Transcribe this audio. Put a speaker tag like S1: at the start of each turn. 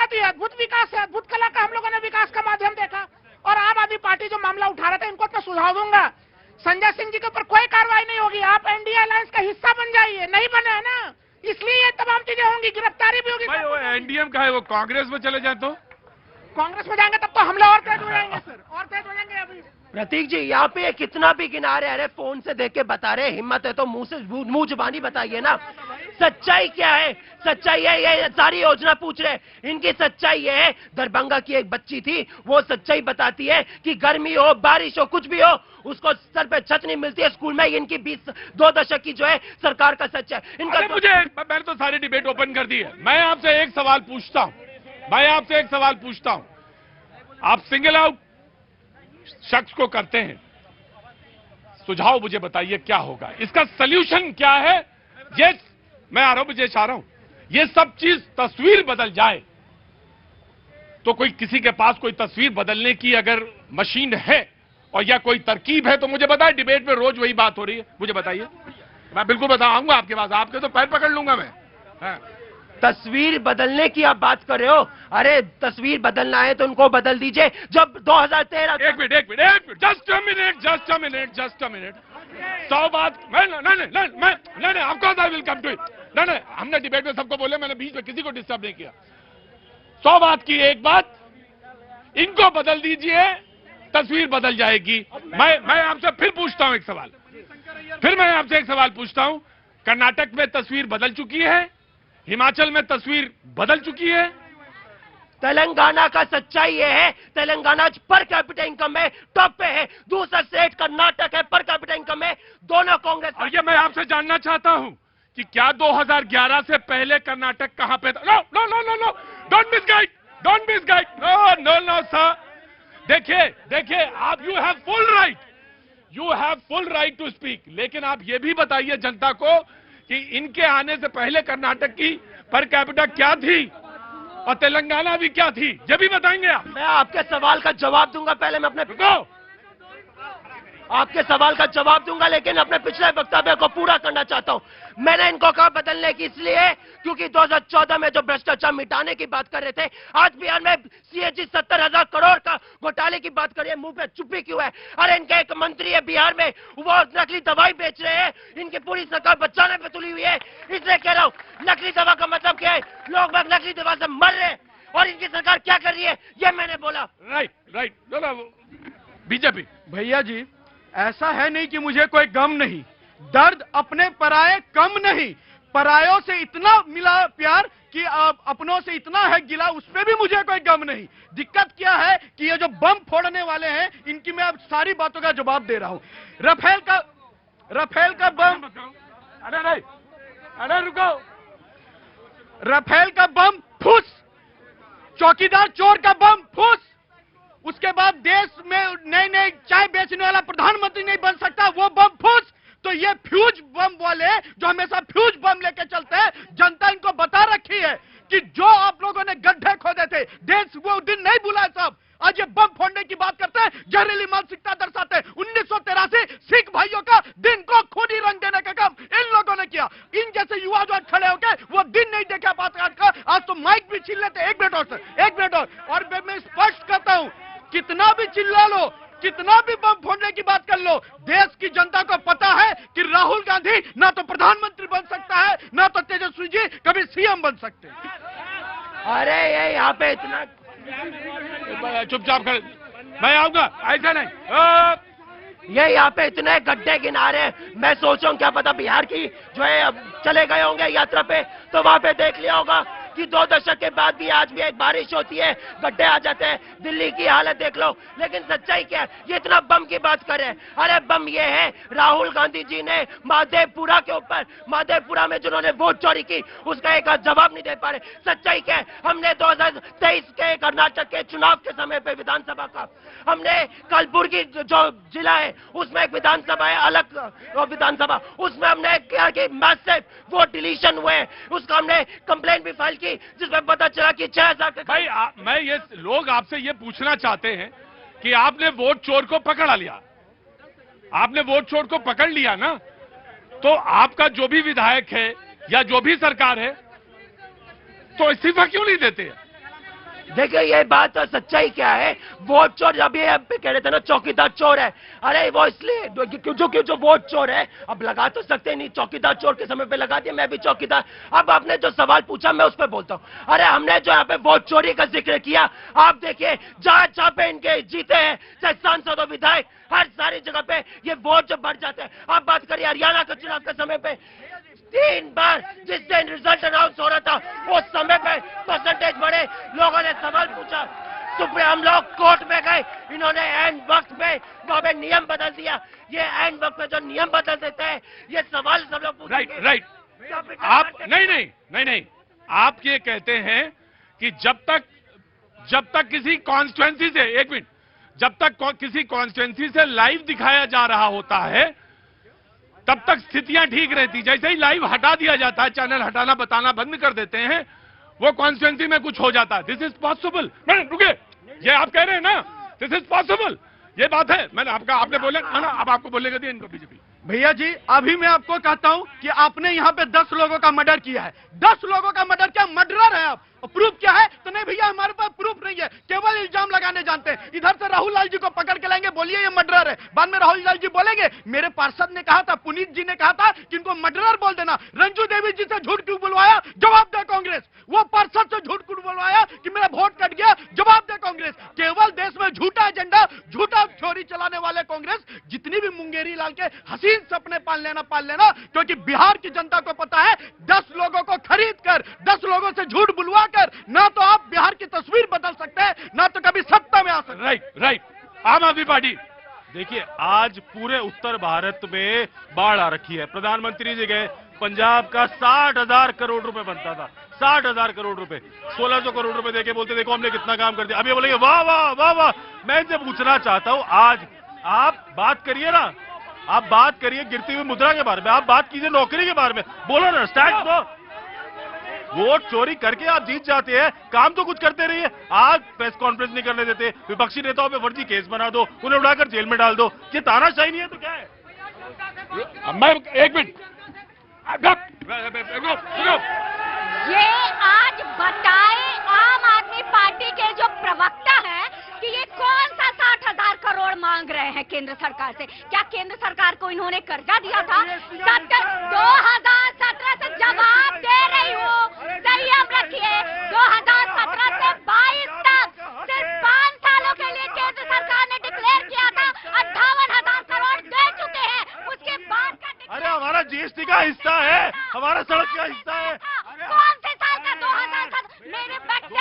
S1: बहुत ही अद्भुत विकास है, अद्भुत कला का हम लोगों ने विकास का माध्यम देखा। और आम आदमी पार्टी जो मामला उठा रहा था, इनको मैं सुझाव दूंगा, संजय सिंह जी के ऊपर कोई कार्रवाई नहीं होगी, आप एनडीए अलायंस का हिस्सा बन जाइए। नहीं बने है ना, इसलिए ये तमाम चीजें होंगी, गिरफ्तारी भी होगी।
S2: भाई वो एनडीएम का है, वो कांग्रेस में चले जाए तो
S1: कांग्रेस में जाएंगे तब तो हमला और तेज हो जाएंगे सर, और तेज हो जाएंगे। अभी
S3: प्रतीक जी यहाँ पे कितना भी गिना रहे, अरे फोन से देख के बता रहे, हिम्मत है तो मुंह जुबानी बताइए ना, सच्चाई क्या है? सच्चाई है ये सारी योजना पूछ रहे, इनकी सच्चाई ये है, दरभंगा की एक बच्ची थी, वो सच्चाई बताती है कि गर्मी हो बारिश हो कुछ भी हो, उसको सर पे छत नहीं मिलती है स्कूल में। इनकी 2 दशक की जो है सरकार का सच है इनका।
S2: मैंने तो सारी डिबेट ओपन कर दी है। मैं आपसे एक सवाल पूछता हूं, आप सिंगल आउट शख्स को करते हैं, सुझाव मुझे बताइए क्या होगा, इसका सल्यूशन क्या है? ये मैं आ रहा हूं, ये सब चीज तस्वीर बदल जाए तो कोई किसी के पास कोई तस्वीर बदलने की अगर मशीन है और या कोई तरकीब है तो मुझे बताए। डिबेट में रोज वही बात हो रही है, मुझे बताइए, मैं बिल्कुल बताऊंगा आपके पास, आपके तो पैर पकड़ लूंगा मैं। हाँ।
S3: तस्वीर बदलने की आप बात कर रहे हो, अरे तस्वीर बदलना है तो उनको बदल दीजिए। जब 2013
S2: एक मिनट जस्ट अ मिनट 100 बात नहीं of course I will come to it. नहीं हमने डिबेट में सबको बोले, मैंने बीच में किसी को डिस्टर्ब नहीं किया। 100 बात की एक बात, इनको बदल दीजिए, तस्वीर बदल जाएगी। मैं आपसे फिर पूछता हूं एक सवाल, कर्नाटक में तस्वीर बदल चुकी है, हिमाचल में तस्वीर बदल चुकी है,
S3: तेलंगाना का सच्चाई ये है, तेलंगाना पर कैपिटा इनकम में टॉप पे है, दूसरा स्टेट कर्नाटक है पर कैपिटा इनकम में, दोनों कांग्रेस।
S2: और ये मैं आपसे जानना चाहता हूं कि क्या 2011 से पहले कर्नाटक कहां पे था? No don't misguide no sir. देखिए आप you have full right to speak, लेकिन आप ये भी बताइए जनता को कि इनके आने से पहले कर्नाटक की पर कैपिटा क्या थी और तेलंगाना भी क्या थी, ये भी बताएंगे आप?
S3: मैं आपके सवाल का जवाब दूंगा, पहले मैं आपके सवाल का जवाब दूंगा, लेकिन अपने पिछले वक्तव्य को पूरा करना चाहता हूं। मैंने इनको कहा बदलने की इसलिए क्योंकि 2014 में जो भ्रष्टाचार मिटाने की बात कर रहे थे, आज बिहार में सीएजी 70,000 करोड़ का घोटाले की बात कर रही है, मुंह पे चुप्पी क्यों है? अरे इनके एक मंत्री है बिहार में, वो नकली दवाई बेच रहे हैं, इनकी पूरी सरकार बचाने पे तुली हुई है। इसलिए कह रहा हूं नकली दवा का मतलब क्या है? लोग बस नकली दवा से मर रहे हैं और इनकी सरकार क्या कर रही है, ये मैंने बोला।
S2: राइट बीजेपी
S4: भैया जी, ऐसा है नहीं कि मुझे कोई गम नहीं, दर्द अपने पराये कम नहीं, परायों से इतना मिला प्यार कि अपनों से इतना है गिला, उस पर भी मुझे कोई गम नहीं। दिक्कत क्या है कि ये जो बम फोड़ने वाले हैं, इनकी मैं अब सारी बातों का जवाब दे रहा हूं। रफेल का बम,
S2: अरे रुको,
S4: रफेल का बम फुस, चौकीदार चोर का बम फुस, उसके बाद देश में नए चाय बेचने वाला प्रधानमंत्री नहीं बन सकता, वो बम फुस। तो ये फ्यूज बम वाले जो हमेशा फ्यूज बम लेके चलते हैं, जनता इनको बता रखी है कि जो आप लोगों ने गड्ढे खोदे थे, देश वो दिन नहीं भूला साहब। आज ये बम फोड़ने की बात करते हैं, जहरीली मानसिकता दर्शाते हैं। 1983 सिख भाइयों का दिन को खूनी रंग देने का काम इन लोगों ने किया। इन जैसे युवा जो खड़े होकर वो दिन नहीं देखा बात का, आज तो माइक भी छीन लेते। एक मिनट और मैं स्पष्ट करता हूं, कितना भी चिल्ला लो, कितना भी बम फोड़ने की बात कर लो, देश की जनता को पता है कि राहुल गांधी ना तो प्रधानमंत्री बन सकता है, ना तो तेजस्वी जी कभी सीएम बन सकते हैं।
S3: अरे ये यहाँ पे इतना
S2: चुपचाप कर, मैं आऊंगा, ऐसा नहीं।
S3: ये यहाँ पे इतने गड्ढे गिना रहे हैं, मैं सोच रहा हूँ क्या पता बिहार की जो है अब चले गए होंगे यात्रा पे, तो वहां पे देख लिया होगा कि 2 दशक के बाद भी आज भी एक बारिश होती है, गड्ढे आ जाते हैं। दिल्ली की हालत देख लो। लेकिन सच्चाई क्या है? ये इतना बम की बात कर रहे हैं, अरे बम ये है राहुल गांधी जी ने माधेपुरा के ऊपर, माधेपुरा में जिन्होंने वोट चोरी की, उसका एक जवाब नहीं दे पा रहे। सच्चाई क्या है? हमने 2023 के कर्नाटक के चुनाव के समय पे विधानसभा का, हमने कलबुर्गी जो जिला है उसमें एक विधानसभा है, अलग विधानसभा, उसमें हमने क्या कि मैसिव वोट डिलीशन हुए, उसका हमने कंप्लेंट भी फाइल की, जिसमें पता चला कि 6,000 के।
S2: भाई मैं ये लोग आपसे ये पूछना चाहते हैं कि आपने वोट चोर को पकड़ लिया, आपने वोट चोर को पकड़ लिया ना, तो आपका जो भी विधायक है या जो भी सरकार है तो इस्तीफा क्यों नहीं देते?
S3: देखिए ये बात सच्चाई क्या है, वोट चोर अभी आप कह रहे थे ना चौकीदार चोर है, अरे वो इसलिए जो वोट चोर है, अब लगा तो सकते नहीं, चौकीदार चोर के समय पे लगा दिया, मैं भी चौकीदार। अब आपने जो सवाल पूछा मैं उस पर बोलता हूँ, अरे हमने जो यहाँ पे वोट चोरी का जिक्र किया, आप देखिए जहाँ पे इनके जीते हैं चाहे सांसद और विधायक, हर सारी जगह पे ये वोट जो बढ़ जाते हैं। आप बात करिए हरियाणा के चुनाव के समय पे 3 बार जिस दिन रिजल्ट अनाउंस हो रहा था उस समय पे परसेंटेज बढ़े, लोगों ने सवाल पूछा, सुप्रीम हम लोग कोर्ट में गए, इन्होंने एंड वक्त में वहां पे नियम बदल दिया। ये एंड वक्त में जो नियम बदल देते हैं, ये सवाल सब लोग पूछेंगे।
S2: राइट आप नहीं आप ये कहते हैं कि जब तक किसी कॉन्स्टिट्यूएंसी से, एक मिनट, जब तक किसी कॉन्स्टिट्यूएंसी से लाइव दिखाया जा रहा होता है तब तक स्थितियां ठीक रहती, जैसे ही लाइव हटा दिया जाता है, चैनल हटाना बताना बंद कर देते हैं, वो कॉन्स्टिट्यूएंसी में कुछ हो जाता है। This is possible. मैडम रुके, ये आप कह रहे हैं ना, दिस इज पॉसिबल, ये बात है। मैंने आपने बोले ना, अब आपको बोलेगा दिया इनको बीजेपी।
S4: भैया जी अभी मैं आपको कहता हूं कि आपने यहां पे 10 लोगों का मर्डर किया है, 10 लोगों का मर्डर किया, मर्डरर है आप। प्रूफ क्या है? तो नहीं भैया हमारे पास प्रूफ नहीं है, केवल इल्जाम लगाने जानते हैं। इधर से राहुल लाल जी को पकड़ के लाएंगे, बोलिए ये मर्डरर है, बाद में राहुल लाल जी बोलेंगे मेरे पार्षद ने कहा था, पुनीत जी ने कहा था कि इनको मर्डरर बोल देना। रंजू देवी जी से झूठ क्यों बुलवाया? जवाब दे कांग्रेस। वो पार्षद से झूठ क्यों बुलवाया कि मेरा वोट कट गया? जवाब दे कांग्रेस। केवल देश में झूठा एजेंडा, झूठा चोरी चलाने वाले कांग्रेस, जितनी भी मुंगेरी लाल के हसीन सपने पाल लेना, क्योंकि बिहार की जनता को पता है 10 लोगों को खरीद कर, 10 लोगों से झूठ बुलवा कर ना तो आप बिहार की तस्वीर बदल सकते हैं, ना तो कभी सत्ता में आ सकते हैं।
S2: राइट आम आदमी पार्टी।
S5: देखिए आज पूरे उत्तर भारत में बाढ़ आ रखी है। प्रधानमंत्री जी गए, पंजाब का 60,000 करोड़ रुपए बनता था, 60,000 करोड़ रुपए, 1600 करोड़ रुपए देके बोलते देखो हमने कितना काम कर दिया। अभी बोलेंगे वाह वाह वाह वाह। मैं इनसे पूछना चाहता हूं, आज आप बात करिए ना, आप बात करिए गिरती हुई मुद्रा के बारे में, आप बात कीजिए नौकरी के बारे में, बोलो ना स्टैट्स दो। वोट चोरी करके आप जीत जाते हैं, काम तो कुछ करते रहिए। आज प्रेस कॉन्फ्रेंस नहीं करने देते, विपक्षी नेताओं पे फर्जी केस बना दो, उन्हें उड़ाकर जेल में डाल दो। ये तानाशाही नहीं है तो क्या है?
S2: मैं एक मिनट,
S6: ये आज बताए आम आदमी पार्टी के जो प्रवक्ता है कि ये कौन सा 60,000 करोड़ मांग रहे हैं केंद्र सरकार से। क्या केंद्र सरकार को इन्होंने कर्जा दिया था? 2017 से जवाब दे रही हूँ, संयम रखिए। 2017 से 22 तक सिर्फ 5 सालों के लिए केंद्र सरकार ने डिक्लेयर किया था, 58,000 करोड़ दे चुके हैं। उसके बाद का
S5: अरे हमारा जीएसटी का हिस्सा है, हमारा सड़क का हिस्सा है।
S6: कौन से साल का 2007? मेरे बच्चे